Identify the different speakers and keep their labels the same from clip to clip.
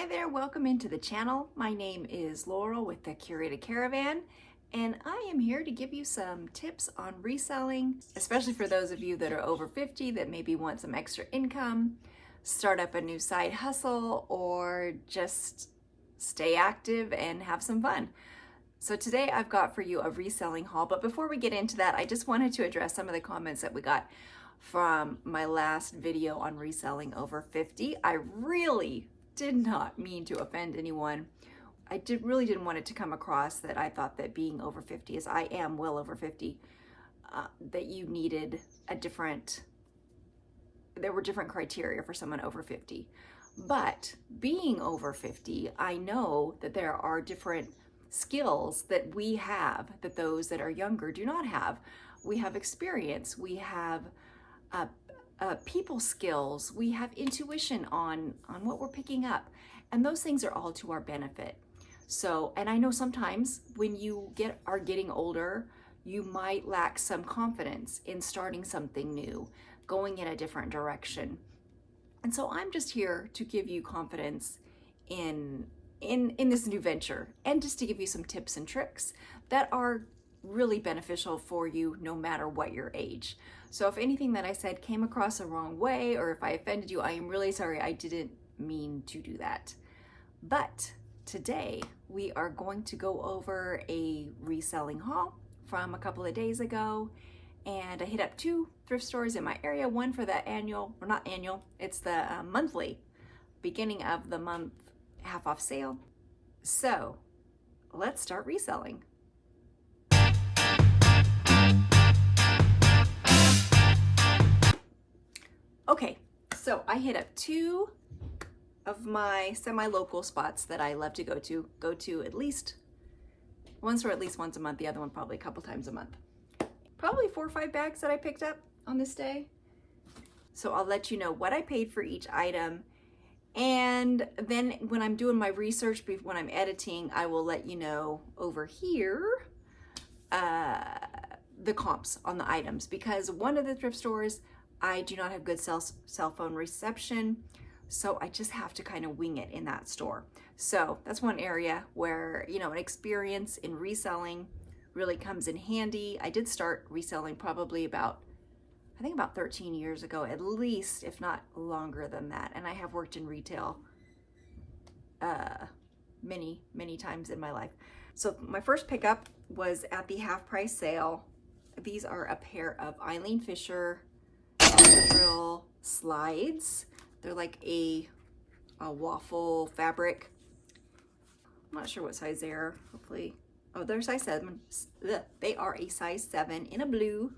Speaker 1: there, welcome into the channel. My name is Laurel with the Curated Caravan, and I am here to give you some tips on reselling, especially for those of you that are over 50 that maybe want some extra income, start up a new side hustle, or just stay active and have some fun. So today I've got for you a reselling haul, but before we get into that, I just wanted to address some of the comments that we got from my last video on reselling over 50. I really did not mean to offend anyone. I really didn't want it to come across that I thought that being over 50, as I am well over 50, that you needed there were different criteria for someone over 50. But being over 50, I know that there are different skills that we have that those that are younger do not have. We have experience, we have people skills, we have intuition on what we're picking up, and those things are all to our benefit. So, and I know sometimes when you are getting older, you might lack some confidence in starting something new, going in a different direction. And so I'm just here to give you confidence in this new venture, and just to give you some tips and tricks that are really beneficial for you no matter what your age. So if anything that I said came across the wrong way, or if I offended you, I am really sorry. I didn't mean to do that. But today we are going to go over a reselling haul from a couple of days ago. And I hit up 2 thrift stores in my area, one for the annual, or not annual, it's the monthly, beginning of the month half off sale. So let's start reselling. Okay, so I hit up 2 of my semi-local spots that I love to go to at least one store at least once a month, the other one probably a couple times a month. Probably 4 or 5 bags that I picked up on this day. So I'll let you know what I paid for each item. And then when I'm doing my research, when I'm editing, I will let you know over here the comps on the items, because one of the thrift stores, I do not have good cell phone reception, so I just have to kind of wing it in that store. So that's one area where, you know, an experience in reselling really comes in handy. I did start reselling probably about 13 years ago, at least, if not longer than that. And I have worked in retail many times in my life. So my first pickup was at the half price sale. These are a pair of Eene Fisher drill slides. They're like a waffle fabric. I'm not sure what size they are. Hopefully, oh, they're size 7. They are a size 7 in a blue,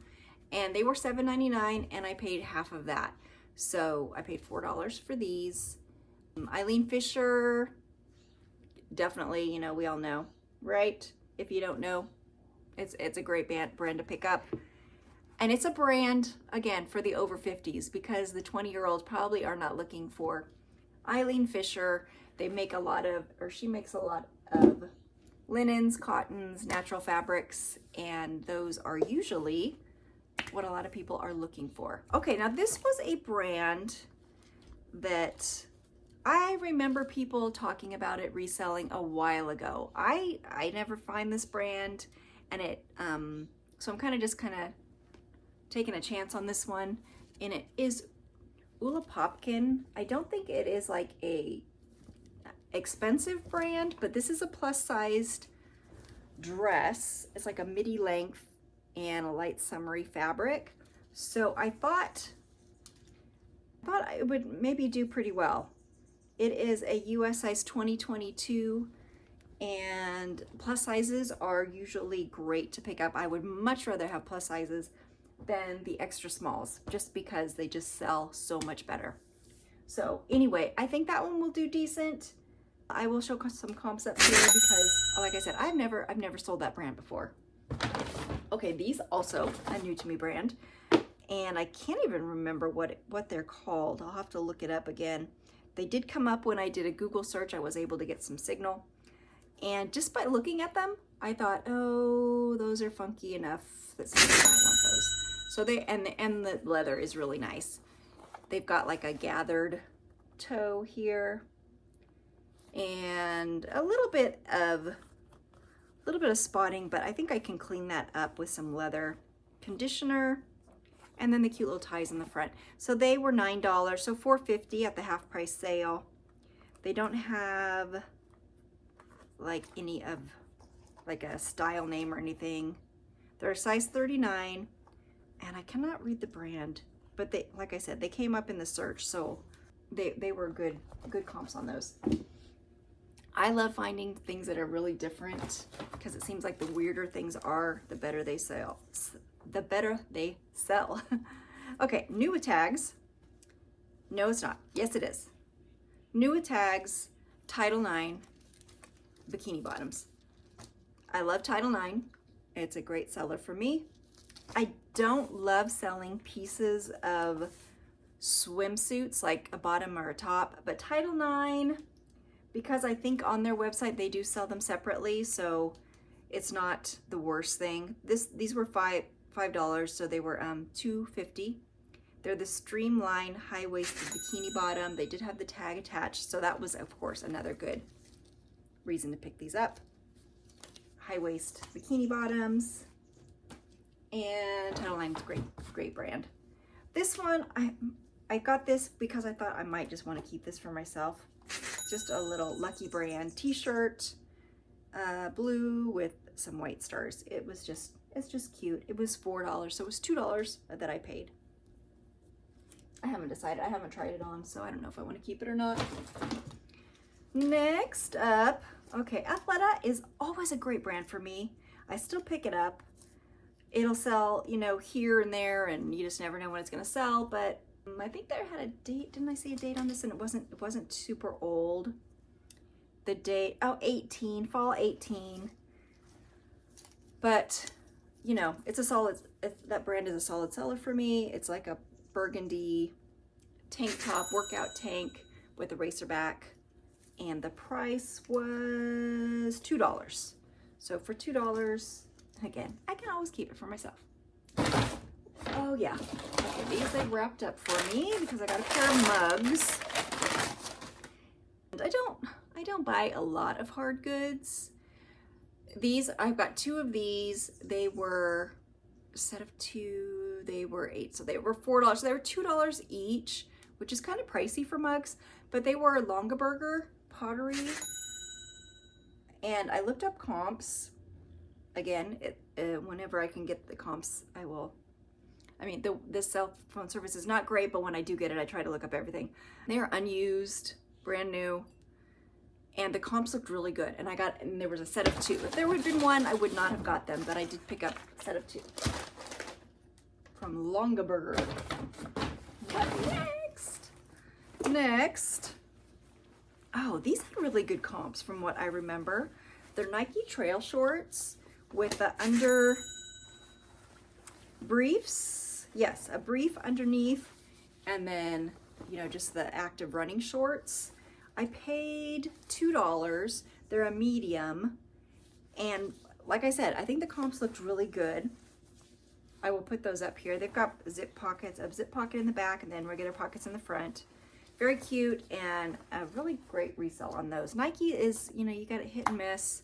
Speaker 1: and they were $7.99, and I paid half of that. So I paid $4 for these. Eene Fisher, definitely, you know, we all know, right? If you don't know, it's a great brand to pick up. And it's a brand, again, for the over 50s, because the 20-year-olds probably are not looking for Eene Fisher. They make a lot of, or she makes a lot of linens, cottons, natural fabrics, and those are usually what a lot of people are looking for. Okay, now this was a brand that I remember people talking about it reselling a while ago. I never find this brand, and so I'm kind of taking a chance on this one, and it is Oola Popkin. I don't think it is like a expensive brand, but this is a plus-sized dress. It's like a midi length and a light summery fabric. So I thought it would maybe do pretty well. It is a US size 2022, and plus sizes are usually great to pick up. I would much rather have plus sizes than the extra smalls, just because they just sell so much better. So anyway, I think that one will do decent. I will show some comps up here because, like I said, I've never sold that brand before. Okay, these also a new to me brand, and I can't even remember what they're called. I'll have to look it up again. They did come up when I did a Google search. I was able to get some signal, and just by looking at them, I thought, oh, those are funky enough that somebody might want those. So and the leather is really nice. They've got like a gathered toe here, and a little bit of spotting, but I think I can clean that up with some leather conditioner, and then the cute little ties in the front. So they were $9, so $4.50 at the half price sale. They don't have like any of like a style name or anything. They're a size 39, and I cannot read the brand, but they, like I said, they came up in the search, so they were good comps on those. I love finding things that are really different, because it seems like the weirder things are, the better they sell. The better they sell. Okay, new with tags. No, it's not. Yes, it is. New with tags, Title IX bikini bottoms. I love Title IX. It's a great seller for me. I don't love selling pieces of swimsuits, like a bottom or a top, but Title IX, because I think on their website they do sell them separately, so it's not the worst thing. These were $5, so they were $2.50. They're the streamlined high-waisted bikini bottom. They did have the tag attached, so that was, of course, another good reason to pick these up. High-waist bikini bottoms, and Title IX is great brand. This one, I got this because I thought I might just want to keep this for myself. Just a little Lucky Brand t-shirt, blue with some white stars. It's just cute. It was $4, so it was $2 that I paid. I haven't decided. I haven't tried it on, so I don't know if I want to keep it or not. Next up, okay, Athleta is always a great brand for me. I still pick it up. It'll sell, you know, here and there, and you just never know when it's going to sell, but I think there had a date. Didn't I see a date on this? And it wasn't super old. The date, oh, 18, fall 18. But, you know, it's a solid, that brand is a solid seller for me. It's like a burgundy tank top, workout tank with a racer back. And the price was $2. So for $2, again, I can always keep it for myself. Oh yeah, okay, these they wrapped up for me because I got a pair of mugs. And I don't buy a lot of hard goods. These, I've got two of these. They were a set of two, they were 8, so they were $4. So they were $2 each, which is kind of pricey for mugs, but they were Longaberger pottery. And I looked up comps. Again, whenever I can get the comps, I will. I mean, this cell phone service is not great, but when I do get it, I try to look up everything. They are unused, brand new, and the comps looked really good. And there was a set of 2. If there would have been one, I would not have got them, but I did pick up a set of 2 from Longaberger. What next? Next, oh, these had really good comps from what I remember. They're Nike trail shorts with the under briefs. Yes, a brief underneath, and then, you know, just the active running shorts. I paid $2. They're a medium, and like I said, I think the comps looked really good. I will put those up here. They've got zip pockets, a zip pocket in the back, and then regular pockets in the front. Very cute, and a really great resale on those. Nike is, you know, you got to hit and miss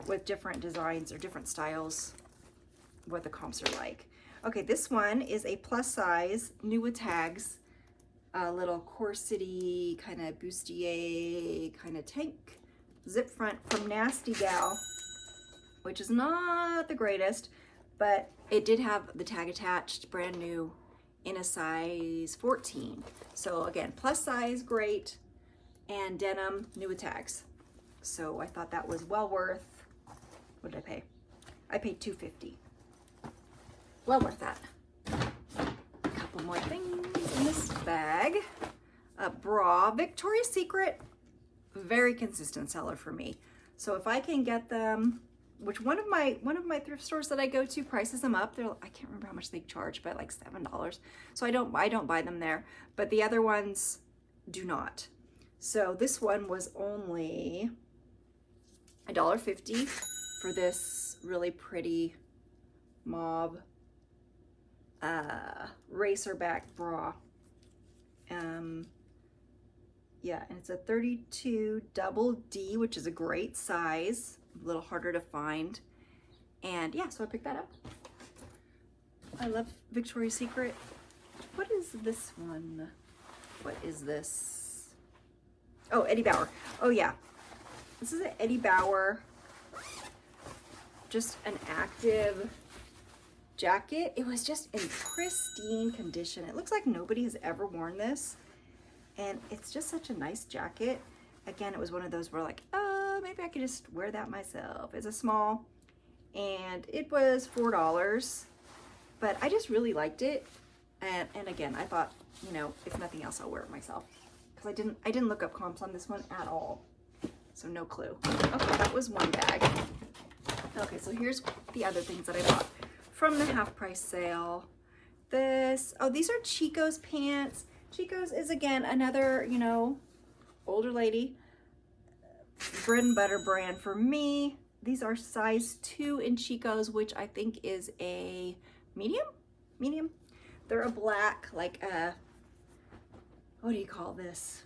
Speaker 1: with different designs or different styles, what the comps are like. Okay, this one is a plus size, new with tags, a little corset-y, kind of bustier kind of tank, zip front from Nasty Gal, which is not the greatest, but it did have the tag attached, brand new, in a size 14. So again, plus size, great, and denim, new with tags. So I thought that was well worth, what did I pay? I paid $2.50. Well worth that. A couple more things in this bag. A bra, Victoria's Secret, very consistent seller for me. So if I can get them, which one of my thrift stores that I go to prices them up. They're, I can't remember how much they charge, but like $7. So I don't buy them there. But the other ones do not. So this one was only $1.50 for this really pretty mauve racer back bra. Yeah, and it's a 32 double D, which is a great size, a little harder to find. And yeah, so I picked that up. I love Victoria's Secret. What is this one? What is this? Oh, Eddie Bauer. Oh yeah, this is an Eddie Bauer, just an active jacket. It was just in pristine condition. It looks like nobody has ever worn this. And it's just such a nice jacket. Again, it was one of those where like, oh, maybe I could just wear that myself. It's a small, and it was $4, but I just really liked it. And again, I thought, you know, if nothing else, I'll wear it myself. Because I didn't look up comps on this one at all. So no clue. Okay, that was one bag. Okay, so here's the other things that I bought from the half price sale. These are Chico's pants. Chicos is, again, another, you know, older lady bread and butter brand for me. These are size 2 in Chicos, which I think is a medium. They're a black, like a, what do you call this?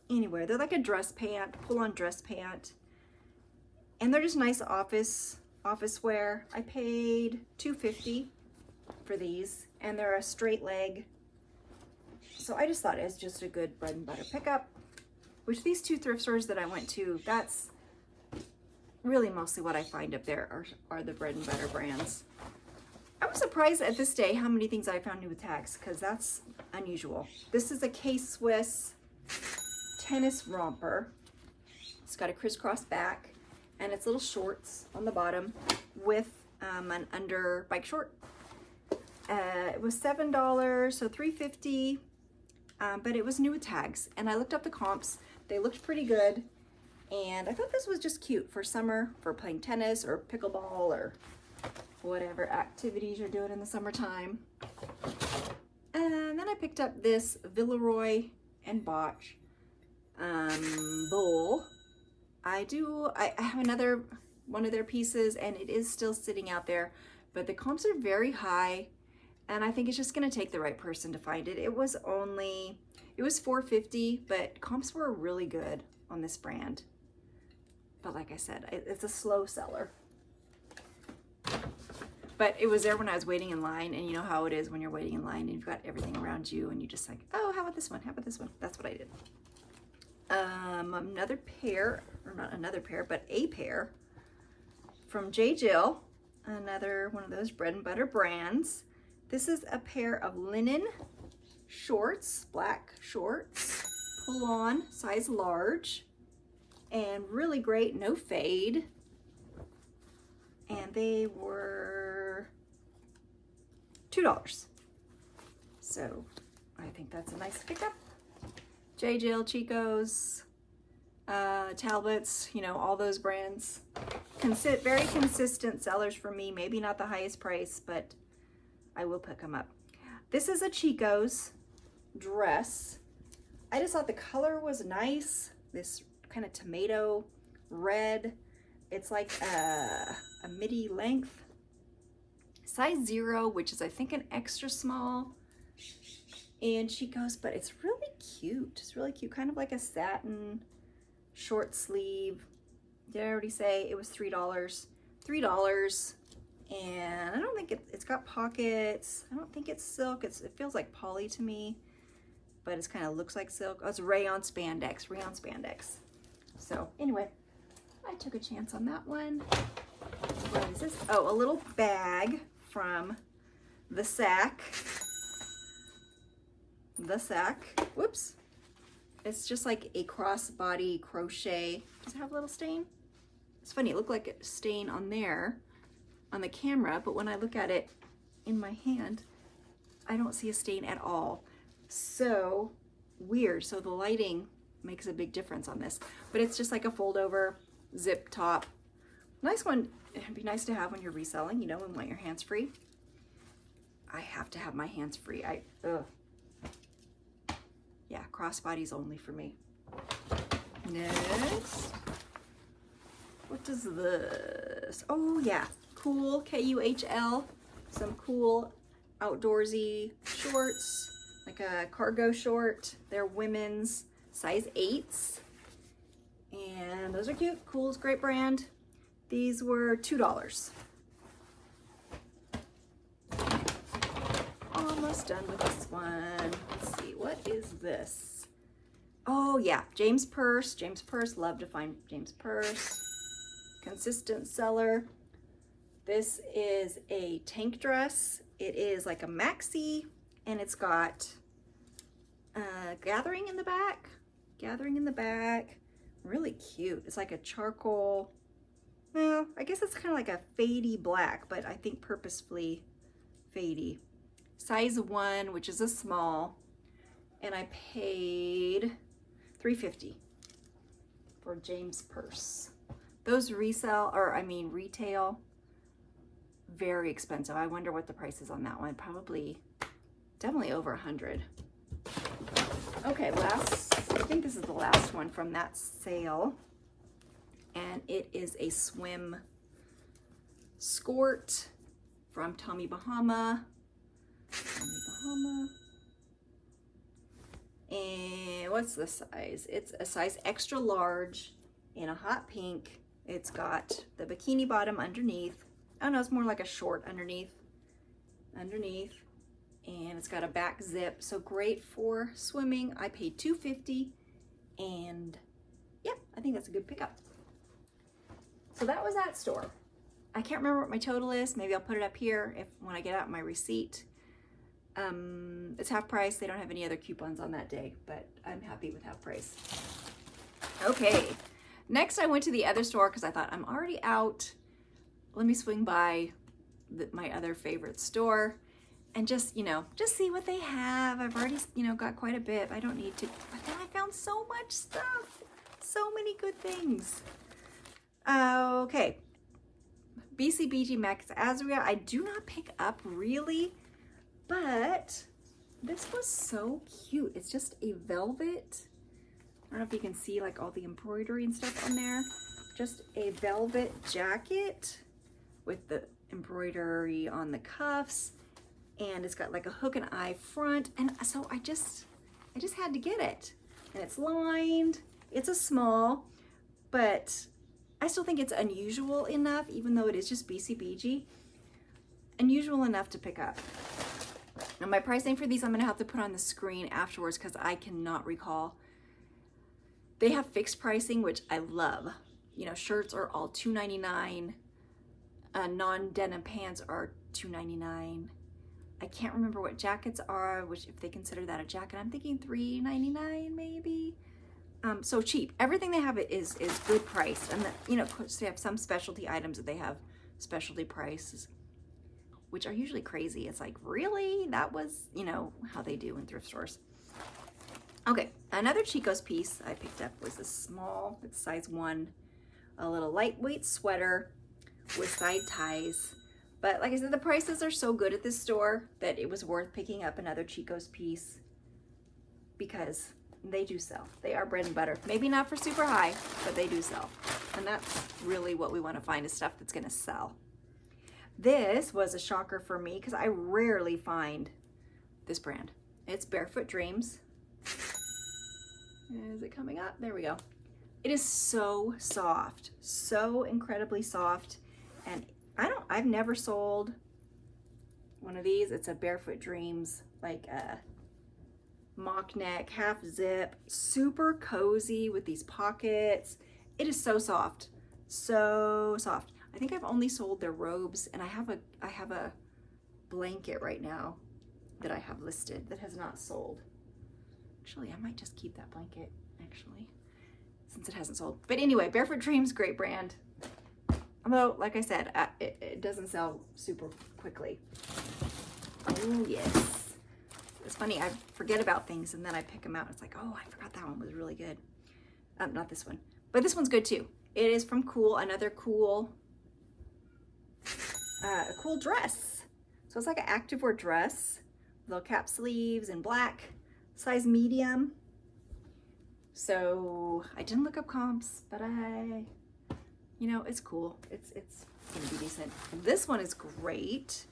Speaker 1: Anyway, they're like a dress pant, pull-on dress pant. And they're just nice office wear. I paid $2.50 for these, and they're a straight leg. So I just thought it was just a good bread and butter pickup, which these two thrift stores that I went to, that's really mostly what I find up there are the bread and butter brands. I was surprised at this day how many things I found new with tags, because that's unusual. This is a K-Swiss tennis romper. It's got a crisscross back, and it's little shorts on the bottom with an under bike short. It was $7, so $3.50. But it was new with tags, and I looked up the comps. They looked pretty good, and I thought this was just cute for summer, for playing tennis or pickleball or whatever activities you're doing in the summertime. And then I picked up this Viori and Botch bowl. I have another one of their pieces, and it is still sitting out there, but the comps are very high. And I think it's just gonna take the right person to find it. It was $4.50, but comps were really good on this brand. But like I said, it's a slow seller. But it was there when I was waiting in line, and you know how it is when you're waiting in line and you've got everything around you and you just like, oh, how about this one? How about this one? That's what I did. Another pair, or not another pair, but a pair from J. Jill, another one of those bread and butter brands. This is a pair of linen shorts, black shorts, pull on, size large, and really great, no fade. And they were $2. So I think that's a nice pickup. J. Jill, Chicos, Talbots, you know, all those brands. Very consistent sellers for me. Maybe not the highest price, but I will pick them up. This is a Chico's dress. I just thought the color was nice. This kind of tomato red. It's like a midi length. Size 0, which is I think an extra small in Chico's, but it's really cute. It's really cute. Kind of like a satin short sleeve. Did I already say it was $3? $3. And I don't think it's got pockets. I don't think it's silk. It feels like poly to me, but it kind of looks like silk. Oh, it's rayon spandex. So anyway, I took a chance on that one. What is this? Oh, a little bag from The Sack. Whoops. It's just like a crossbody crochet. Does it have a little stain? It's funny. It looked like a stain on there on the camera, but when I look at it in my hand, I don't see a stain at all. So weird. So the lighting makes a big difference on this, but it's just like a fold over zip top. Nice one. It'd be nice to have when you're reselling, you know, and want your hands free. I have to have my hands free. Yeah, crossbodies only for me. Next, what is this? Oh yeah, cool, Kuhl, some cool outdoorsy shorts, like a cargo short. They're women's, size 8s. And those are cute. Cool's great brand. These were $2. Almost done with this one. Let's see, what is this? Oh yeah, James Purse. James Purse, love to find James Purse. Consistent seller. This is a tank dress. It is like a maxi, and it's got gathering in the back. Gathering in the back. Really cute. It's like a charcoal, well, I guess it's kind of like a fadey black, but I think purposefully fadey. Size 1, which is a small, and I paid $3.50 for James Purse. Those retail, very expensive. I wonder what the price is on that one. Definitely over $100. Okay, I think this is the last one from that sale, and it is a swim skirt from Tommy Bahama. And what's the size? It's a size extra large in a hot pink. It's got the bikini bottom underneath. Oh no, it's more like a short underneath. And it's got a back zip, so great for swimming. I paid $2.50, and yeah, I think that's a good pickup. So that was that store. I can't remember what my total is. Maybe I'll put it up here when I get out my receipt. It's half price. They don't have any other coupons on that day, but I'm happy with half price. Okay, next I went to the other store because I thought I'm already out. Let me swing by my other favorite store and just see what they have. I've already, got quite a bit. I don't need to, but then I found so much stuff. So many good things. Okay. BCBG Max Azria, I do not pick up really, but this was so cute. It's just a velvet. I don't know if you can see like all the embroidery and stuff on there. Just a velvet jacket with the embroidery on the cuffs, and it's got like a hook and eye front, and so I just had to get it. And it's lined. It's a small, but I still think it's unusual enough, even though it is just BCBG, unusual enough to pick up. Now my pricing for these I'm gonna have to put on the screen afterwards because I cannot recall. They have fixed pricing, which I love. Shirts are all $2.99. Non-denim pants are $2.99. I can't remember what jackets are, which if they consider that a jacket, I'm thinking $3.99 maybe. So cheap. Everything they have is good priced, and of course they have some specialty items that they have specialty prices, which are usually crazy. It's like, really? That was, how they do in thrift stores. Okay, another Chicos piece I picked up was this small, it's size 1, a little lightweight sweater with side ties. But like I said, the prices are so good at this store that it was worth picking up another Chicos piece because they do sell. They are bread and butter. Maybe not for super high, but they do sell. And that's really what we want to find, is stuff that's going to sell. This was a shocker for me because I rarely find this brand. It's Barefoot Dreams. Is it coming up? There we go. It is so soft, so incredibly soft. And I've never sold one of these. It's a Barefoot Dreams, like a mock neck, half zip, super cozy with these pockets. It is so soft, so soft. I think I've only sold their robes, and I have a blanket right now that I have listed that has not sold. Actually, I might just keep that blanket, actually, since it hasn't sold. But anyway, Barefoot Dreams, great brand. Although, like I said, it doesn't sell super quickly. Oh, yes. It's funny, I forget about things, and then I pick them out. It's like, oh, I forgot that one was really good. Not this one. But this one's good, too. It is from Cool, another cool, a cool dress. So it's like an activewear dress, little cap sleeves in black, size medium. So I didn't look up comps, but it's cool. It's gonna be decent. This one is great.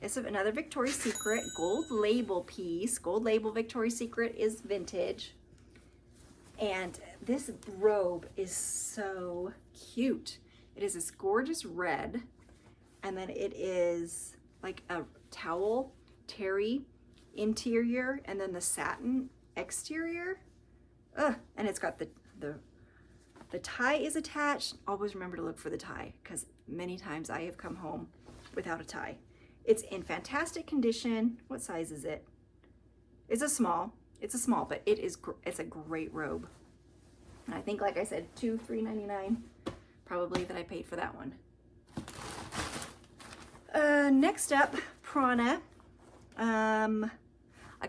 Speaker 1: It's another Victoria's Secret gold label piece. Gold label Victoria's Secret is vintage. And this robe is so cute. It is this gorgeous red. And then it is like a towel, terry interior, and then the satin exterior. And it's got the tie is attached. Always remember to look for the tie, because many times I have come home without a tie. It's in fantastic condition. What size is it? It's a small. It's a small, but it's a great robe. And I think, like I said, $3.99 probably that I paid for that one. Next up, Prana. I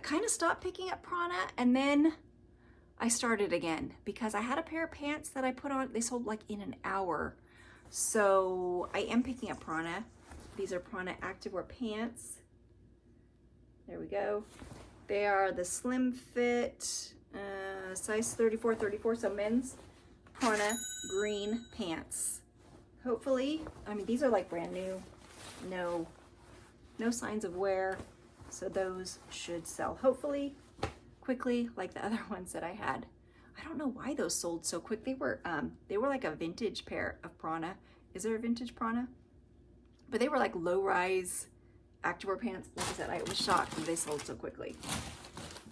Speaker 1: kind of stopped picking up Prana, and then I started again because I had a pair of pants that I put on. They sold like in an hour. So I am picking up Prana. These are Prana activewear pants. There we go. They are the slim fit, size 34, so men's Prana green pants. Hopefully, I mean, these are like brand new, no signs of wear, so those should sell hopefully quickly like the other ones that I had. I don't know why those sold so quick. They were like a vintage pair of Prana. Is there a vintage Prana? But they were like low-rise activewear pants. Like I said, I was shocked that they sold so quickly.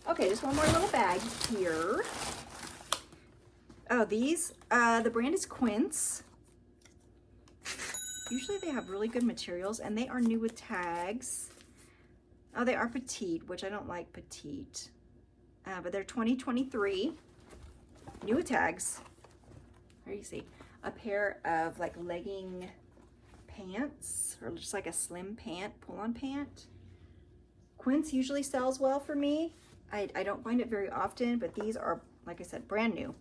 Speaker 1: Okay, just one more little bag here. Oh, these, the brand is Quint. Usually they have really good materials, and they are new with tags. Oh, they are petite, which I don't like petite. But they're 2023. New with tags. There you see. A pair of like legging pants, or just like a slim pant, pull-on pant. Quint usually sells well for me. I don't find it very often, but these are, like I said, brand new.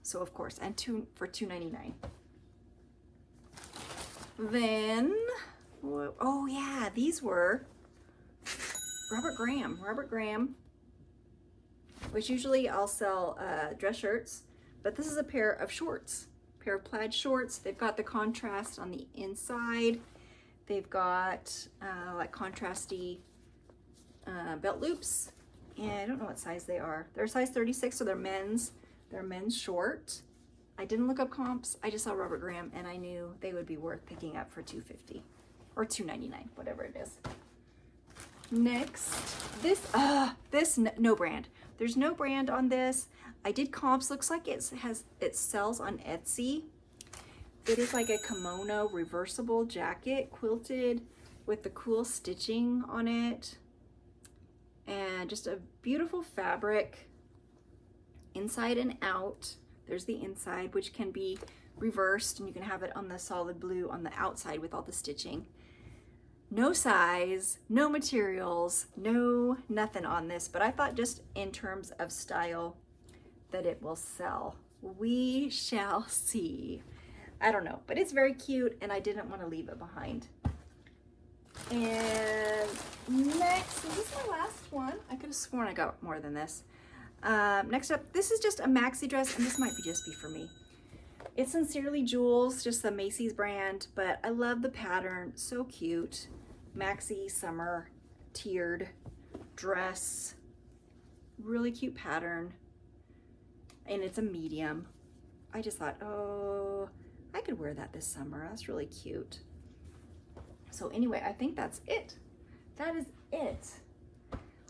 Speaker 1: So of course, and for $2.99. Then, oh yeah, these were Robert Graham, which usually I'll sell dress shirts, but this is a pair of shorts, pair of plaid shorts. They've got the contrast on the inside. They've got like contrasty belt loops, and I don't know what size they are. They're size 36, so they're men's short. I didn't look up comps. I just saw Robert Graham, and I knew they would be worth picking up for $2.50 or $2.99, whatever it is. Next, this no brand. There's no brand on this. I did comps. Looks like it sells on Etsy. It is like a kimono reversible jacket, quilted with the cool stitching on it, and just a beautiful fabric inside and out. There's the inside, which can be reversed, and you can have it on the solid blue on the outside with all the stitching. No size, no materials, no nothing on this, but I thought just in terms of style that it will sell. We shall see. I don't know, but it's very cute, and I didn't want to leave it behind. And next, is this my last one? I could have sworn I got more than this. Next up, this is just a maxi dress, and this might just be for me. It's Sincerely Jules, just the Macy's brand, but I love the pattern, so cute. Maxi summer tiered dress, really cute pattern, and it's a medium. I just thought, oh, I could wear that this summer. That's really cute. So anyway, I think that's it. That is it.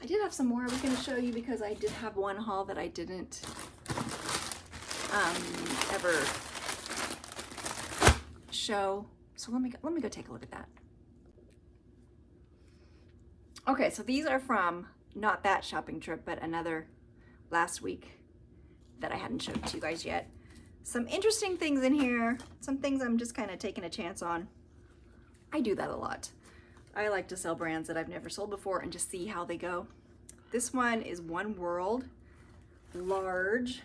Speaker 1: I did have some more I was going to show you because I did have one haul that I didn't ever show. So let me go take a look at that. Okay, so these are from not that shopping trip, but another last week that I hadn't showed to you guys yet. Some interesting things in here. Some things I'm just kind of taking a chance on. I do that a lot. I like to sell brands that I've never sold before and just see how they go. This one is One World, large,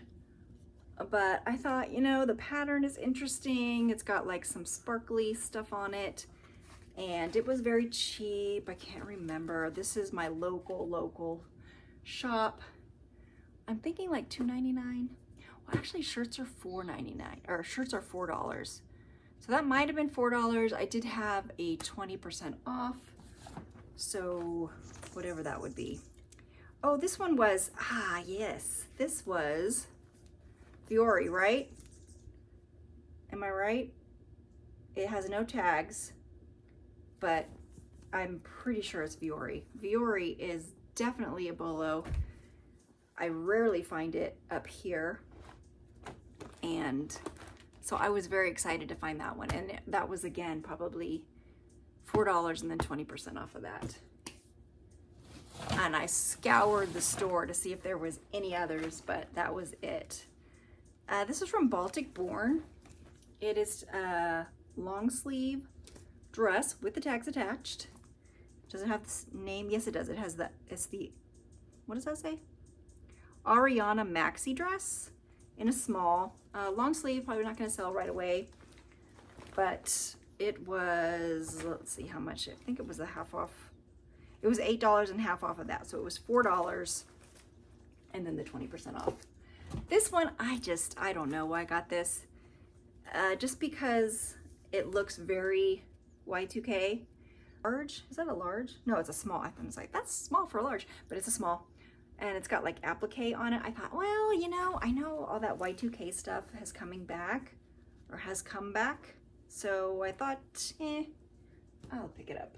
Speaker 1: but I thought, you know, the pattern is interesting. It's got like some sparkly stuff on it, and it was very cheap. I can't remember. This is my local shop. I'm thinking like $2.99. Well, actually shirts are $4.99, or shirts are $4. So that might have been $4. I did have a 20% off So whatever that would be. Oh, this one was, yes, this was Viori, right? Am I right? It has no tags, but I'm pretty sure it's Viori. Viori is definitely a bolo. I rarely find it up here. And so I was very excited to find that one. And that was, again, probably $4 and then 20% off of that. And I scoured the store to see if there was any others, but that was it. This is from Baltic Born. It is a long sleeve dress with the tags attached. Does it have this name? Yes, it does. It has it's the, what does that say? Ariot Maxi Dress in a small. Long sleeve, probably not going to sell right away. But it was, let's see how much, I think it was a half off. It was $8 and half off of that. So it was $4 and then the 20% off. This one, I don't know why I got this. Just because it looks very Y2K. Large, is that a large? No, it's a small. I was like, that's small for a large, but it's a small. And it's got like applique on it. I thought, well, you know, I know all that Y2K stuff has come back. So I thought, I'll pick it up.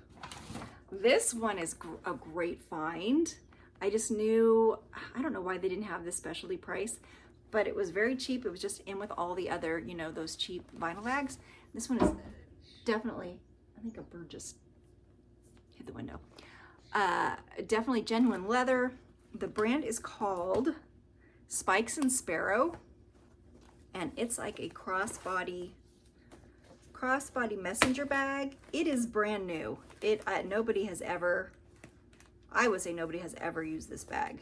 Speaker 1: This one is a great find. I just knew, I don't know why they didn't have this specialty price, but it was very cheap. It was just in with all the other, you know, those cheap vinyl bags. This one is definitely, I think a bird just hit the window. Definitely genuine leather. The brand is called Spikes and Sparrow, and it's like a crossbody messenger bag. It is brand new. Nobody has ever, I would say nobody has ever used this bag.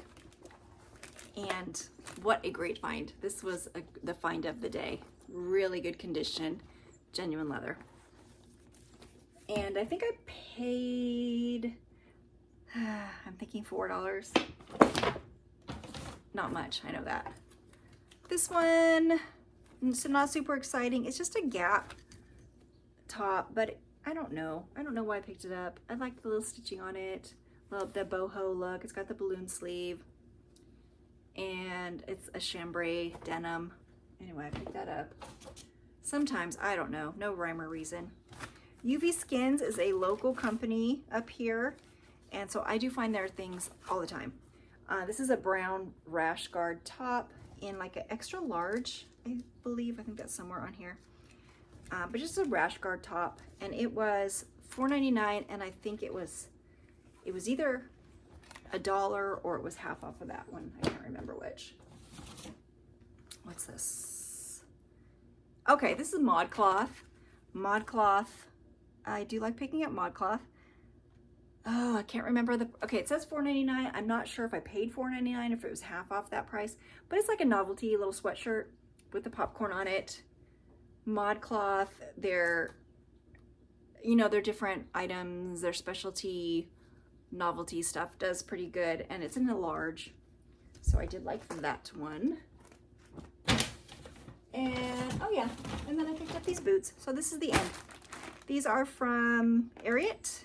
Speaker 1: And what a great find. This was the find of the day. Really good condition, genuine leather. And I think I paid, I'm thinking $4. Not much, I know that. This one, it's not super exciting. It's just a Gap top, but I don't know why I picked it up. I like the little stitching on it. Love the boho look. It's got the balloon sleeve, and it's a chambray denim. Anyway, I picked that up. Sometimes, I don't know, no rhyme or reason. UV Skins is a local company up here, and so I do find their things all the time. This is a brown rash guard top in like an extra large, I believe. I think that's somewhere on here. But just a rash guard top, and it was $4.99, and I think it was either $1 or it was half off of that one. I can't remember which. What's this? Okay, this is ModCloth. ModCloth. I do like picking up ModCloth. Oh, I can't remember okay, it says $4.99. I'm not sure if I paid $4.99, if it was half off that price, but it's like a novelty little sweatshirt with the popcorn on it. ModCloth, they're different items, their specialty novelty stuff does pretty good, and it's in a large, so I did like that one. And oh yeah, and then I picked up these boots. So this is the end. These are from Ariot,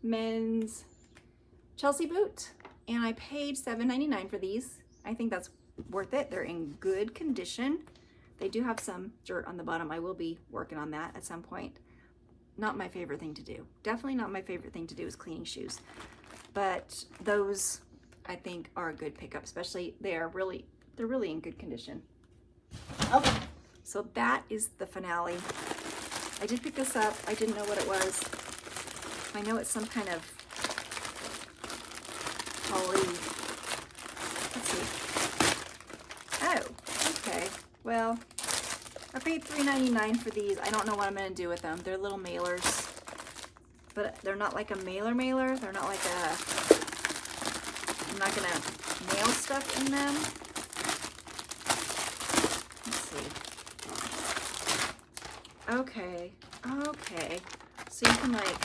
Speaker 1: men's Chelsea boot, and I paid $7.99 for these. I think that's worth it. They're in good condition. They do have some dirt on the bottom. I will be working on that at some point. Not my favorite thing to do. Definitely not my favorite thing to do is cleaning shoes. But those, I think, are a good pickup, especially they're really in good condition. Okay, so that is the finale. I did pick this up. I didn't know what it was. I know it's some kind of poly. Let's see. Oh, okay. Well, I paid $3.99 for these. I don't know what I'm going to do with them. They're little mailers, but they're not like a mailer. They're not like I'm not going to mail stuff in them. Okay. So you can like,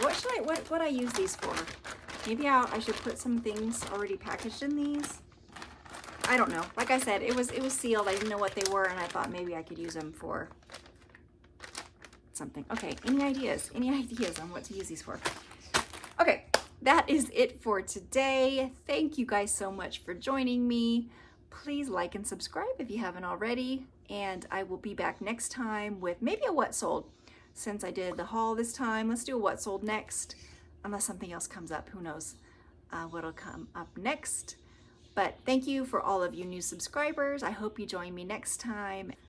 Speaker 1: okay, what I use these for? Maybe I should put some things already packaged in these. I don't know. Like I said, it was sealed. I didn't know what they were, and I thought maybe I could use them for something. Okay, any ideas? Any ideas on what to use these for? Okay, that is it for today. Thank you guys so much for joining me. Please like and subscribe if you haven't already. And I will be back next time with maybe a what sold. Since I did the haul this time, let's do a what sold next. Unless something else comes up, who knows what'll come up next. But thank you for all of you new subscribers. I hope you join me next time.